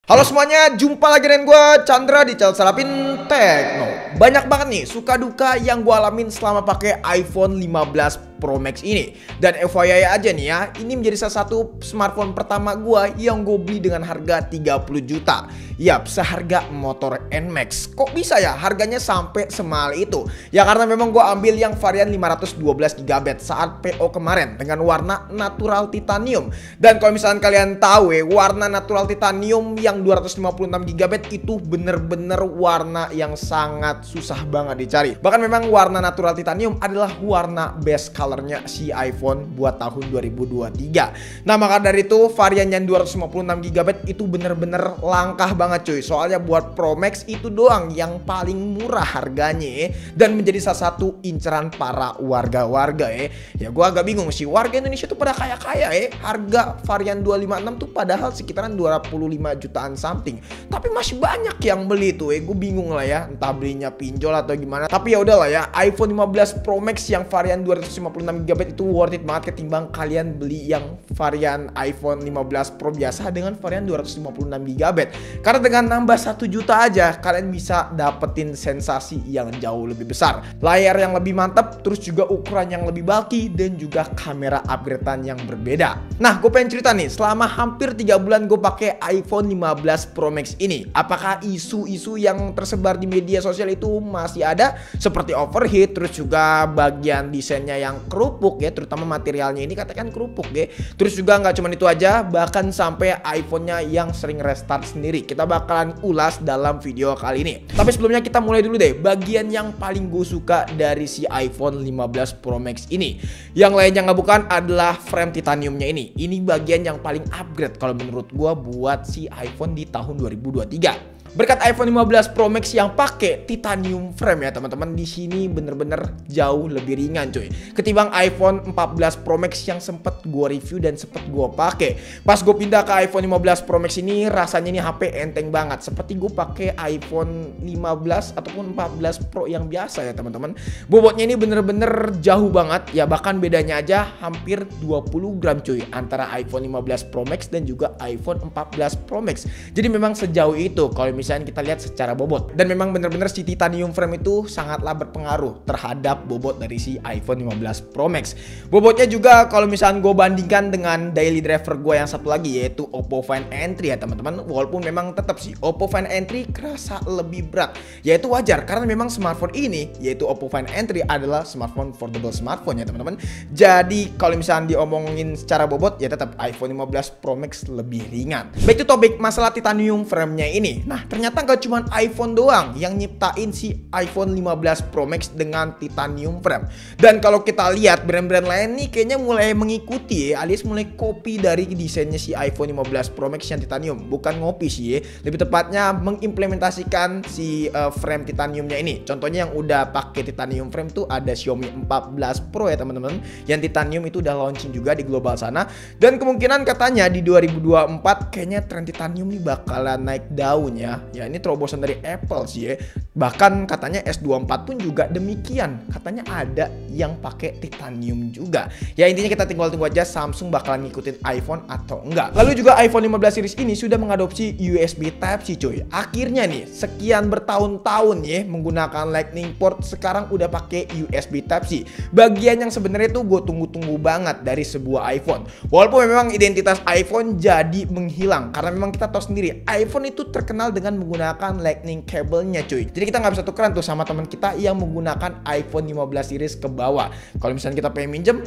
Halo semuanya, jumpa lagi dengan gue Chandra di channel Serapin Tekno. Banyak banget nih suka duka yang gue alamin selama pakai iPhone 15 Pro Max ini. Dan FYI aja nih ya, ini menjadi salah satu smartphone pertama gue yang gue beli dengan harga 30 juta. Yap, seharga motor NMAX. Kok bisa ya harganya sampai semahal itu? Ya karena memang gue ambil yang varian 512GB saat PO kemarin dengan warna natural titanium. Dan kalau misalnya kalian tahu ya, warna natural titanium yang 256GB itu bener-bener warna yang sangat susah banget dicari. Bahkan memang warna natural titanium adalah warna best colornya si iPhone buat tahun 2023. Nah maka dari itu varian yang 256GB itu bener-bener langkah banget cuy. Soalnya buat Pro Max itu doang yang paling murah harganya dan menjadi salah satu inceran para warga-warga ya gue agak bingung sih, warga Indonesia tuh pada kaya-kaya harga varian 256 tuh padahal sekitaran 25 jutaan something, tapi masih banyak yang beli tuh gue bingung lah ya, entah belinya pinjol atau gimana. Tapi ya udahlah ya, iPhone 15 Pro Max yang varian 256GB itu worth it banget ketimbang kalian beli yang varian iPhone 15 Pro biasa dengan varian 256GB. Karena dengan nambah 1 juta aja kalian bisa dapetin sensasi yang jauh lebih besar, layar yang lebih mantap, terus juga ukuran yang lebih bulky dan juga kamera upgradean yang berbeda. Nah gue pengen cerita nih, selama hampir 3 bulan gue pakai iPhone 15 Pro Max ini, apakah isu-isu yang tersebar di media sosial itu masih ada seperti overheat, terus juga bagian desainnya yang kerupuk ya, terutama materialnya ini katakan kerupuk ya. Terus juga nggak cuma itu aja, bahkan sampai iPhone-nya yang sering restart sendiri. Kita bakalan ulas dalam video kali ini. Tapi sebelumnya kita mulai dulu deh bagian yang paling gue suka dari si iPhone 15 Pro Max ini. Yang lainnya nggak bukan adalah frame titaniumnya ini. Ini bagian yang paling upgrade kalau menurut gue buat si iPhone di tahun 2023. Berkat iPhone 15 Pro Max yang pakai titanium frame ya teman-teman, di sini bener-bener jauh lebih ringan cuy ketimbang iPhone 14 Pro Max yang sempet gue review dan sempet gue pakai. Pas gue pindah ke iPhone 15 Pro Max ini rasanya ini HP enteng banget, seperti gue pakai iPhone 15 ataupun 14 Pro yang biasa ya teman-teman. Bobotnya ini bener-bener jauh banget ya, bahkan bedanya aja hampir 20 gram cuy antara iPhone 15 Pro Max dan juga iPhone 14 Pro Max. Jadi memang sejauh itu kalau misalnya kita lihat secara bobot, dan memang bener-bener si titanium frame itu sangatlah berpengaruh terhadap bobot dari si iPhone 15 Pro Max. Bobotnya juga kalau misalnya gue bandingkan dengan daily driver gue yang satu lagi yaitu Oppo Find N3 ya teman-teman, walaupun memang tetap sih Oppo Find N3 kerasa lebih berat, yaitu wajar karena memang smartphone ini yaitu Oppo Find N3 adalah smartphone foldable smartphone ya teman-teman. Jadi kalau misalnya diomongin secara bobot ya tetap iPhone 15 Pro Max lebih ringan. Back to topic masalah titanium frame-nya ini. Nah ternyata gak cuma iPhone doang yang nyiptain si iPhone 15 Pro Max dengan titanium frame. Dan kalau kita lihat brand-brand lain nih kayaknya mulai mengikuti ya, alias mulai copy dari desainnya si iPhone 15 Pro Max yang titanium. Bukan ngopi sih ya, lebih tepatnya mengimplementasikan si frame titaniumnya ini. Contohnya yang udah pakai titanium frame tuh ada Xiaomi 14 Pro ya teman-teman, yang titanium itu udah launching juga di global sana. Dan kemungkinan katanya di 2024 kayaknya tren titanium nih bakalan naik daun ya. Ya ini terobosan dari Apple sih ya. Bahkan katanya S24 pun juga demikian. Katanya ada yang pakai titanium juga. Ya intinya kita tinggal tunggu aja Samsung bakalan ngikutin iPhone atau enggak. Lalu juga iPhone 15 series ini sudah mengadopsi USB Type-C cuy. Akhirnya nih sekian bertahun-tahun ya menggunakan Lightning port, sekarang udah pakai USB Type-C. Bagian yang sebenarnya tuh gue tunggu-tunggu banget dari sebuah iPhone. Walaupun memang identitas iPhone jadi menghilang karena memang kita tahu sendiri iPhone itu terkenal dengan menggunakan Lightning cable-nya cuy. Jadi kita nggak bisa tukeran tuh sama teman kita yang menggunakan iPhone 15 series ke bawah. Kalau misalnya kita pengen minjem,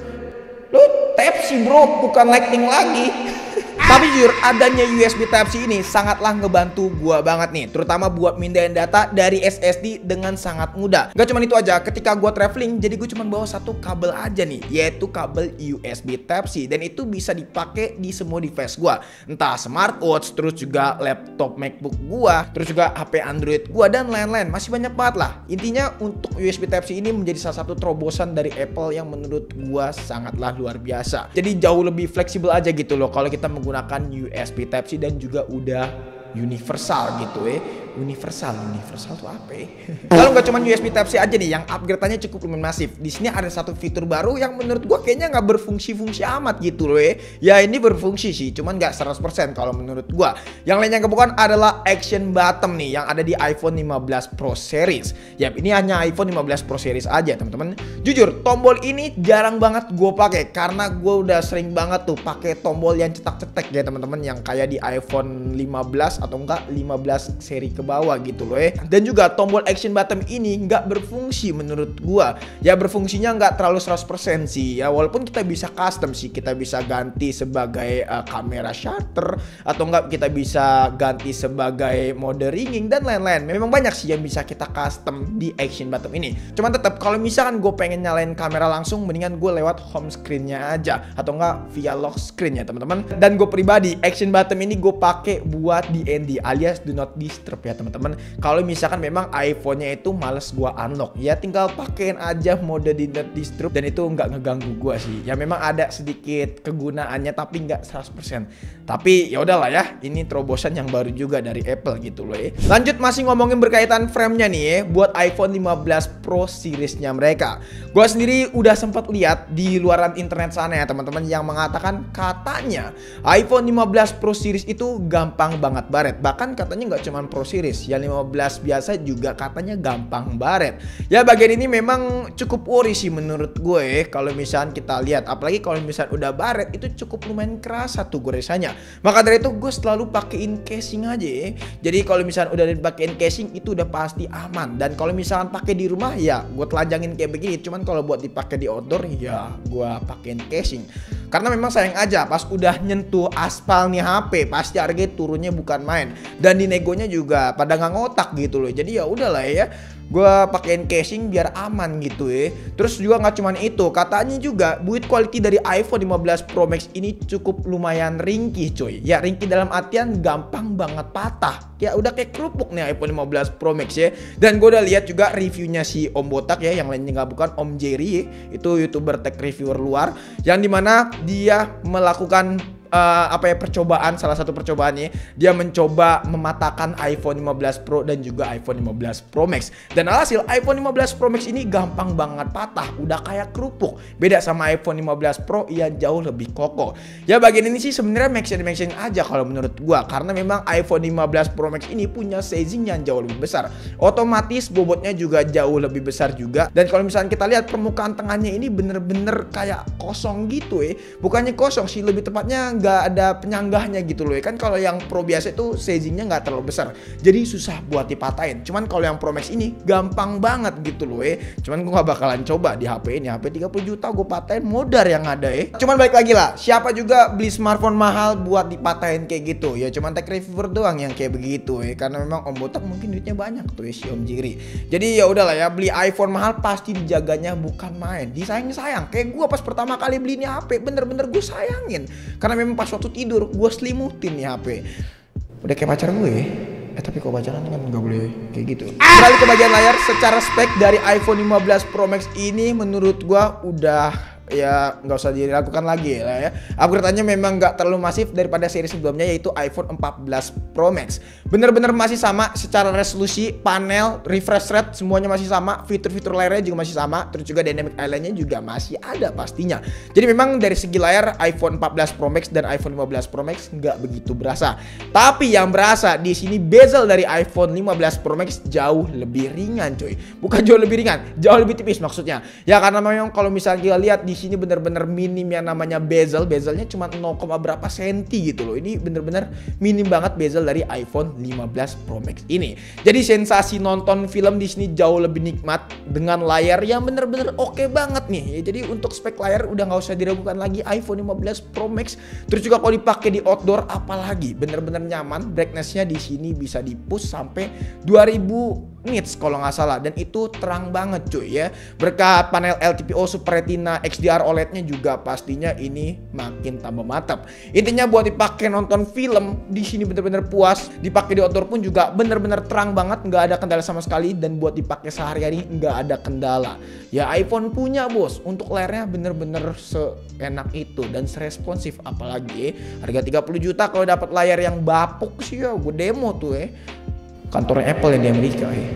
lu Type-C bro, bukan Lightning lagi. Tapi jujur adanya USB Type-C ini sangatlah ngebantu gua banget nih, terutama buat mindahin data dari SSD dengan sangat mudah. Gak cuma itu aja, ketika gua traveling jadi gue cuma bawa satu kabel aja nih, yaitu kabel USB Type-C, dan itu bisa dipakai di semua device gua, entah smartwatch, terus juga laptop MacBook gua, terus juga HP Android gua dan lain-lain. Masih banyak banget lah. Intinya untuk USB Type-C ini menjadi salah satu terobosan dari Apple yang menurut gua sangatlah luar biasa. Jadi jauh lebih fleksibel aja gitu loh kalau kita menggunakan USB Type-C dan juga udah universal gitu Universal tuh apa ya? Kalau nggak cuma USB Type-C aja nih yang upgrade-nya cukup lumayan masif. Di sini ada satu fitur baru yang menurut gua kayaknya nggak berfungsi-fungsi amat gitu loh ya. Ya ini berfungsi sih, cuman nggak 100% kalau menurut gua. Yang lain yang bukan adalah action button nih yang ada di iPhone 15 Pro Series. Yap, ini hanya iPhone 15 Pro Series aja teman-teman. Jujur, tombol ini jarang banget gue pakai karena gue udah sering banget tuh pakai tombol yang cetak-cetek ya teman-teman, yang kayak di iPhone 15 atau enggak 15 seri ke bawah gitu loh ya. Dan juga tombol action button ini nggak berfungsi menurut gue. Ya berfungsinya nggak terlalu 100% sih ya, walaupun kita bisa custom sih, kita bisa ganti sebagai kamera shutter atau enggak kita bisa ganti sebagai mode ringing dan lain-lain. Memang banyak sih yang bisa kita custom di action button ini. Cuman tetap kalau misalkan gue pengen nyalain kamera langsung, mendingan gue lewat home screen-nya aja atau enggak via lock screen ya teman-teman. Dan gue pribadi action button ini gue pakai buat DND alias do not disturb ya teman-teman. Kalau misalkan memang iPhone-nya itu males gue unlock, ya tinggal pakein aja mode do not disturb dan itu nggak ngeganggu gue sih. Ya memang ada sedikit kegunaannya tapi nggak 100%. Tapi ya udahlah ya, ini terobosan yang baru juga dari Apple gitu loh ya. Lanjut masih ngomongin berkaitan frame-nya nih ya, buat iPhone 15 Pro Series-nya mereka. Gue sendiri udah sempat lihat di luaran internet sana ya teman-teman, yang mengatakan katanya iPhone 15 Pro Series itu gampang banget baret. Bahkan katanya nggak cuma Pro Series, yang 15 biasa juga katanya gampang baret. Ya bagian ini memang cukup worry sih menurut gue kalau misalnya kita lihat, apalagi kalau misalnya udah baret itu cukup lumayan kerasa tuh goresannya. Maka dari itu gue selalu pakein casing aja ya. Jadi kalau misalnya udah dipakein casing itu udah pasti aman. Dan kalau misalkan pakai di rumah ya gue telanjangin kayak begini. Cuman kalau buat dipakai di outdoor ya gue pakein casing. Karena memang sayang aja pas udah nyentuh aspal nih HP pasti harganya turunnya bukan main. Dan di negonya juga pada nggak ngotak gitu loh. Jadi ya udahlah ya, gue pakein casing biar aman gitu ya. Terus juga nggak cuman itu, katanya juga build quality dari iPhone 15 Pro Max ini cukup lumayan ringkih coy. Ya ringkih dalam artian gampang banget patah. Ya udah kayak kerupuk nih iPhone 15 Pro Max ya. Dan gue udah lihat juga reviewnya si Om Botak ya, yang lainnya nggak bukan Om Jerry ya. Itu YouTuber tech reviewer luar, yang dimana dia melakukan percobaan. Salah satu percobaannya dia mencoba mematahkan iPhone 15 Pro dan juga iPhone 15 Pro Max. Dan alhasil iPhone 15 Pro Max ini gampang banget patah, udah kayak kerupuk. Beda sama iPhone 15 Pro yang jauh lebih kokoh. Ya bagian ini sih sebenarnya make sense aja kalau menurut gua, karena memang iPhone 15 Pro Max ini punya sizing yang jauh lebih besar. Otomatis bobotnya juga jauh lebih besar juga. Dan kalau misalnya kita lihat permukaan tengahnya ini bener-bener kayak kosong gitu ya. Bukannya kosong sih, lebih tepatnya nggak ada penyanggahnya gitu loh ya. Kan kalau yang Pro biasa itu sizingnya nggak terlalu besar, jadi susah buat dipatahin. Cuman kalau yang Pro Max ini gampang banget gitu loh ya. Cuman gue nggak bakalan coba di HP ini. HP 30 juta gue patahin modar yang ada ya. Cuman balik lagi lah, siapa juga beli smartphone mahal buat dipatahin kayak gitu ya. Cuman tech reviewer doang yang kayak begitu ya. Karena memang Om Botak mungkin duitnya banyak tuh ya, si Om Jiri. Jadi ya udahlah ya, beli iPhone mahal pasti dijaganya bukan main, disayang-sayang. Kayak gue pas pertama kali beli ini HP, bener-bener gue sayangin. Karena memang pas waktu tidur gue selimutin nih HP. Udah kayak pacar gue ya. Tapi kok pacaran kan nggak boleh kayak gitu. Beralih ke bagian layar, secara spek dari iPhone 15 Pro Max ini menurut gue udah ya nggak usah dilakukan lagi lah ya. Upgrade-nya memang nggak terlalu masif daripada seri sebelumnya, yaitu iPhone 14 Pro Max. Bener-bener masih sama secara resolusi, panel, refresh rate semuanya masih sama, fitur-fitur layarnya juga masih sama, terus juga dynamic island-nya juga masih ada pastinya. Jadi memang dari segi layar iPhone 14 Pro Max dan iPhone 15 Pro Max nggak begitu berasa. Tapi yang berasa di sini bezel dari iPhone 15 Pro Max jauh lebih ringan coy. Bukan jauh lebih ringan, jauh lebih tipis maksudnya. Ya karena memang kalau misalnya kita lihat di sini bener-bener minim yang namanya bezelnya cuma 0, berapa senti gitu loh. Ini bener-bener minim banget bezel dari iPhone 15 Pro Max ini. Jadi sensasi nonton film di sini jauh lebih nikmat dengan layar yang bener-bener oke banget nih. Ya, jadi untuk spek layar udah nggak usah diragukan lagi iPhone 15 Pro Max. Terus juga kalau dipakai di outdoor apalagi bener-bener nyaman. Brightness-nya di sini bisa di-push sampai 2000 nits kalau nggak salah, dan itu terang banget cuy ya. Berkat panel LTPO Super Retina XDR OLED-nya juga pastinya ini makin tambah mantap. Intinya buat dipakai nonton film di sini bener-bener puas. Dipakai di outdoor pun juga bener-bener terang banget, nggak ada kendala sama sekali. Dan buat dipakai sehari-hari nggak ada kendala. Ya iPhone punya bos, untuk layarnya bener-bener seenak itu dan seresponsif. Apalagi harga 30 juta kalau dapat layar yang bapuk sih ya, gue demo tuh ya. kantor Apple yang di Amerika ya.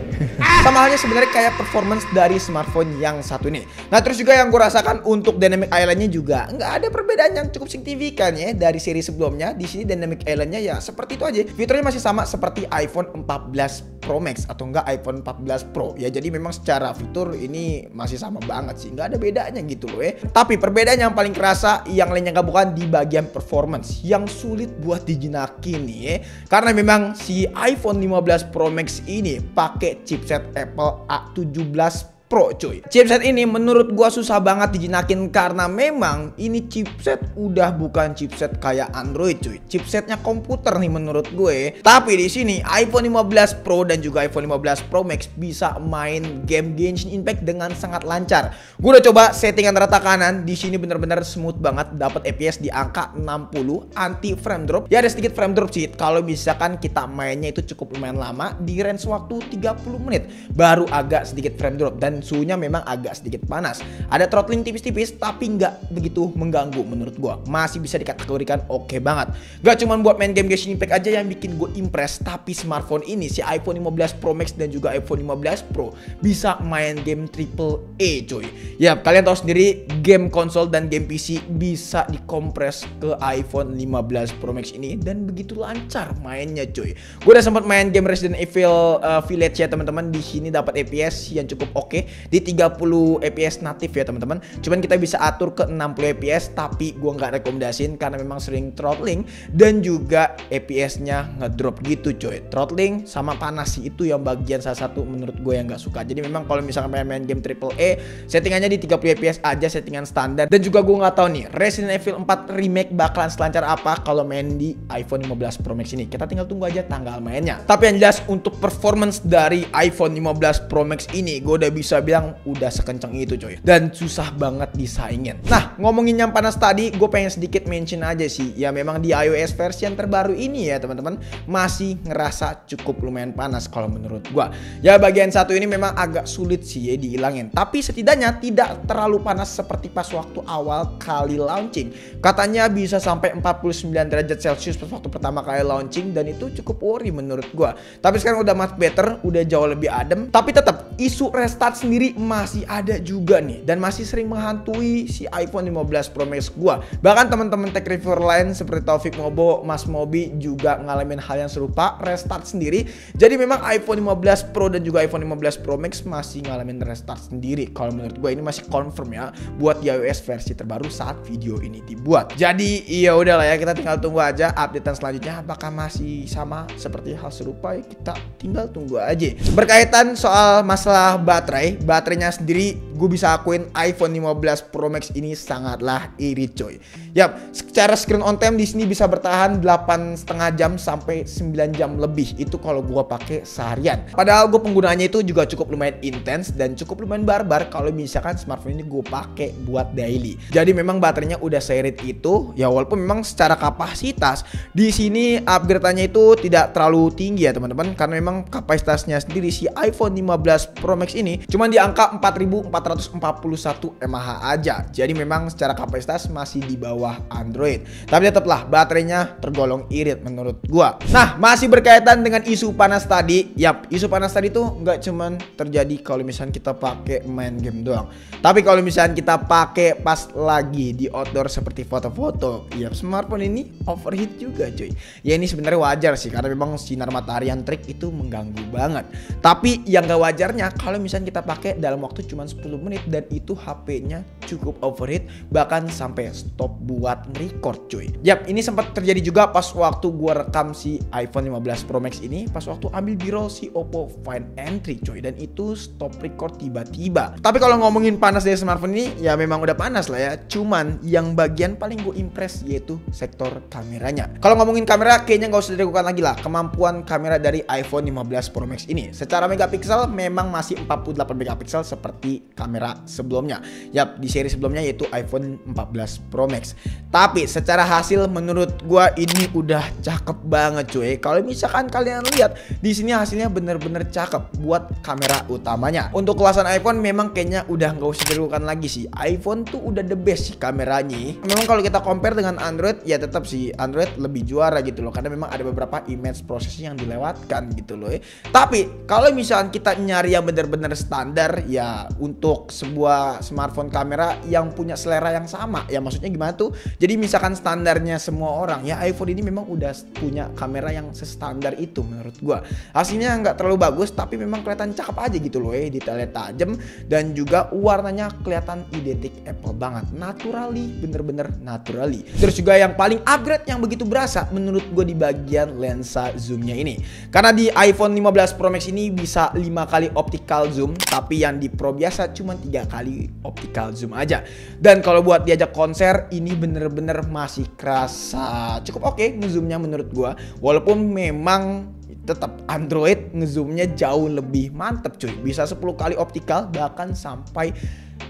Sama halnya sebenarnya kayak performance dari smartphone yang satu ini. Nah terus juga yang gue rasakan untuk Dynamic Island-nya juga nggak ada perbedaan yang cukup signifikan ya dari seri sebelumnya. Di sini Dynamic Island-nya ya seperti itu aja. Fiturnya masih sama seperti iPhone 14 Pro Max atau enggak iPhone 14 Pro ya. Jadi memang secara fitur ini masih sama banget sih, nggak ada bedanya gitu loh ya. Tapi perbedaan yang paling kerasa yang lainnya nggak bukan di bagian performance yang sulit buat dijinakin nih ya. Karena memang si iPhone 15 Pro Max ini pakai chipset Apple A17 Pro cuy. Chipset ini menurut gua susah banget dijinakin karena memang ini chipset udah bukan chipset kayak Android cuy. Chipsetnya komputer nih menurut gue. Tapi di sini iPhone 15 Pro dan juga iPhone 15 Pro Max bisa main game Genshin Impact dengan sangat lancar. Gue udah coba settingan rata kanan, di sini bener-bener smooth banget, dapat FPS di angka 60, anti frame drop. Ya ada sedikit frame drop sih kalau misalkan kita mainnya itu cukup lumayan lama di range waktu 30 menit baru agak sedikit frame drop dan suhunya memang agak sedikit panas. Ada throttling tipis-tipis tapi nggak begitu mengganggu menurut gua. Masih bisa dikategorikan oke banget. Gak cuma buat main game Genshin Impact aja yang bikin gue impress, tapi smartphone ini si iPhone 15 Pro Max dan juga iPhone 15 Pro bisa main game AAA coy. Ya kalian tahu sendiri game konsol dan game PC bisa dikompres ke iPhone 15 Pro Max ini dan begitu lancar mainnya coy. Gue udah sempat main game Resident Evil Village ya teman-teman. Di sini dapat FPS yang cukup oke di 30 FPS natif ya teman-teman. Cuman kita bisa atur ke 60 FPS tapi gue nggak rekomendasiin karena memang sering throttling dan juga FPS-nya ngedrop gitu coy. Throttling sama panas sih itu yang bagian salah satu menurut gue yang nggak suka. Jadi memang kalau misalkan main game AAA settingannya di 30 FPS aja, settingan standar. Dan juga gue nggak tahu nih Resident Evil 4 remake bakalan selancar apa kalau main di iPhone 15 Pro Max ini. Kita tinggal tunggu aja tanggal mainnya. Tapi yang jelas untuk performance dari iPhone 15 Pro Max ini gue udah bisa bilang udah sekencang itu coy, dan susah banget disaingin. Nah ngomongin yang panas tadi, gue pengen sedikit mention aja sih ya, memang di iOS versi yang terbaru ini ya teman-teman masih ngerasa cukup lumayan panas kalau menurut gue. Ya bagian satu ini memang agak sulit sih ya dihilangin, tapi setidaknya tidak terlalu panas seperti pas waktu awal kali launching. Katanya bisa sampai 49 derajat Celcius pas waktu pertama kali launching dan itu cukup worry menurut gue. Tapi sekarang udah much better, udah jauh lebih adem. Tapi tetap isu restart sendiri masih ada juga nih dan masih sering menghantui si iPhone 15 Pro Max gua. Bahkan teman-teman tech reviewer lain seperti Taufik Mobo, Mas Mobi juga ngalamin hal yang serupa, restart sendiri. Jadi memang iPhone 15 Pro dan juga iPhone 15 Pro Max masih ngalamin restart sendiri. Kalau menurut gua ini masih confirm ya buat iOS versi terbaru saat video ini dibuat. Jadi iya udahlah ya, kita tinggal tunggu aja updatean selanjutnya apakah masih sama seperti hal serupa ya, kita tinggal tunggu aja. Berkaitan soal masalah baterainya sendiri, gue bisa akuin iPhone 15 Pro Max ini sangatlah irit coy. Yap, secara screen on time di sini bisa bertahan 8,5 jam sampai 9 jam lebih. Itu kalau gue pakai seharian. Padahal gue penggunaannya itu juga cukup lumayan intens dan cukup lumayan barbar kalau misalkan smartphone ini gue pakai buat daily. Jadi memang baterainya udah seirit itu. Ya walaupun memang secara kapasitas di sini upgrade-nya itu tidak terlalu tinggi ya teman-teman, karena memang kapasitasnya sendiri si iPhone 15 Pro Max ini cuma di angka 4441 mAh aja. Jadi memang secara kapasitas masih di bawah Android. Tapi tetaplah baterainya tergolong irit menurut gua. Nah, masih berkaitan dengan isu panas tadi. Yap, isu panas tadi tuh nggak cuman terjadi kalau misalnya kita pakai main game doang. Tapi kalau misalnya kita pakai pas lagi di outdoor seperti foto-foto, ya smartphone ini overheat juga cuy. Ya ini sebenarnya wajar sih karena memang sinar matahari yang terik itu mengganggu banget. Tapi yang gak wajarnya kalau misalnya kita pakai dalam waktu cuma 10 menit dan itu HP-nya cukup overheat bahkan sampai stop buat nge-record cuy. Yap, ini sempat terjadi juga pas waktu gua rekam si iPhone 15 Pro Max ini, pas waktu ambil B-roll si Oppo Find N3 cuy, dan itu stop record tiba-tiba. Tapi kalau ngomongin panas dari smartphone ini ya memang udah panas lah ya. Cuman yang bagian paling gue impress yaitu sektor kameranya. Kalau ngomongin kamera kayaknya nggak usah diragukan lagi lah kemampuan kamera dari iPhone 15 Pro Max ini. Secara megapiksel memang masih 48 megapiksel seperti kamera sebelumnya. Yap, di seri sebelumnya yaitu iPhone 14 Pro Max. Tapi secara hasil menurut gua ini udah cakep banget cuy. Kalau misalkan kalian lihat di sini hasilnya bener-bener cakep buat kamera utamanya. Untuk kelasan iPhone memang kayaknya udah nggak usah diragukan lagi sih. iPhone tuh udah the best sih kameranya. Memang kalau kita compare dengan Android ya tetap sih Android lebih juara gitu loh, karena memang ada beberapa image processing yang dilewatkan gitu loh. Tapi kalau misalkan kita nyari yang bener-bener standar ya, untuk sebuah smartphone kamera yang punya selera yang sama ya, maksudnya gimana tuh, jadi misalkan standarnya semua orang ya, iPhone ini memang udah punya kamera yang sestandar itu menurut gua. Hasilnya nggak terlalu bagus tapi memang kelihatan cakep aja gitu loh ya, detailnya tajam dan juga warnanya kelihatan identik Apple banget, naturally, bener-bener naturally. Terus juga yang paling upgrade yang begitu berasa menurut gua di bagian lensa zoomnya ini, karena di iPhone 15 Pro Max ini bisa 5 kali optical zoom, tapi yang di Pro biasa cuma 3 kali optical zoom aja. Dan kalau buat diajak konser ini bener-bener masih kerasa cukup oke ngezoomnya menurut gua, walaupun memang tetap Android ngezoomnya jauh lebih mantep cuy, bisa 10 kali optical bahkan sampai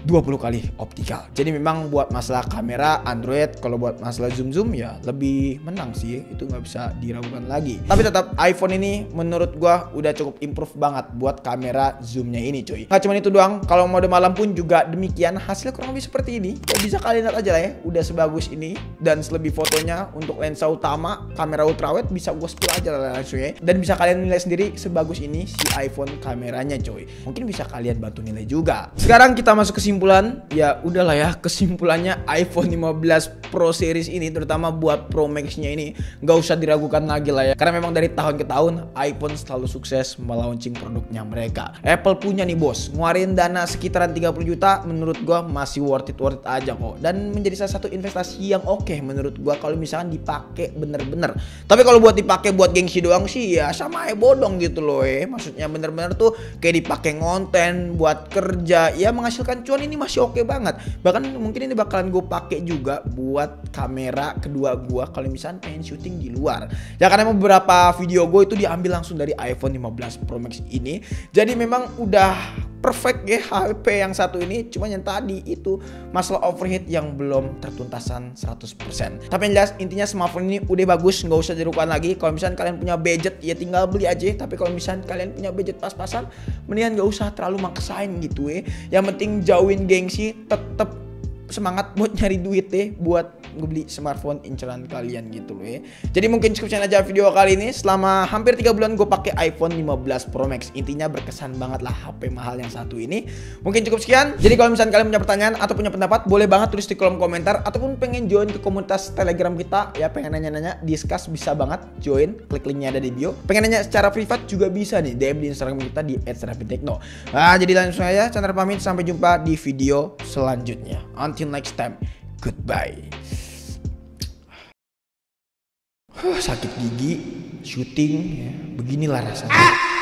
20 kali optical. Jadi memang buat masalah kamera Android, kalau buat masalah zoom ya lebih menang sih, itu nggak bisa diragukan lagi. Tapi tetap iPhone ini menurut gua udah cukup improve banget buat kamera zoomnya ini cuy. Nggak cuma itu doang, kalau mode malam pun juga demikian, hasil kurang lebih seperti ini. Ya bisa kalian lihat aja lah ya, udah sebagus ini. Dan selebih fotonya untuk lensa utama kamera ultrawide bisa gua spill aja lah langsung ya. Dan bisa kalian nilai sendiri sebagus ini si iPhone kameranya cuy. Mungkin bisa kalian bantu nilai juga. Sekarang kita masuk kesimpulan, ya udahlah ya, kesimpulannya iPhone 15 Pro series ini terutama buat Pro Max-nya ini nggak usah diragukan lagi lah ya, karena memang dari tahun ke tahun iPhone selalu sukses melaunching produknya mereka. Apple punya nih bos, ngeluarin dana sekitaran 30 juta menurut gua masih worth it aja kok, dan menjadi salah satu investasi yang oke menurut gua kalau misalkan dipakai bener-bener. Tapi kalau buat dipakai buat gengsi doang sih ya sama aja bodong gitu loh maksudnya bener-bener tuh kayak dipakai ngonten buat kerja ya, menghasilkan cuan ini masih oke banget. Bahkan mungkin ini bakalan gue pakai juga buat kamera kedua gue kalau misalnya pengen syuting di luar. Ya karena beberapa video gue itu diambil langsung dari iPhone 15 Pro Max ini. Jadi memang udah perfect ya HP yang satu ini. Cuma yang tadi itu masalah overheat yang belum tertuntasan 100%. Tapi yang jelas intinya smartphone ini udah bagus, nggak usah dirugikan lagi. Kalau misalnya kalian punya budget ya tinggal beli aja. Tapi kalau misalnya kalian punya budget pas-pasan, mendingan nggak usah terlalu maksain gitu ya. Yang penting jauhin gengsi, tetap semangat buat nyari duit deh buat ngebeli smartphone inceran kalian gitu loh ya. Jadi mungkin cukup sekian aja video kali ini. Selama hampir 3 bulan gue pakai iPhone 15 Pro Max. Intinya berkesan banget lah HP mahal yang satu ini. Mungkin cukup sekian. Jadi kalau misalnya kalian punya pertanyaan atau punya pendapat, boleh banget tulis di kolom komentar, ataupun pengen join ke komunitas Telegram kita ya, pengen nanya-nanya, discuss, bisa banget join, klik linknya ada di bio. Pengen nanya secara privat juga bisa nih, DM di Instagram kita di @serafintekno. Nah, jadi langsung aja Chandra pamit, sampai jumpa di video selanjutnya. Until next time, goodbye. Sakit gigi, syuting, ya, beginilah rasanya.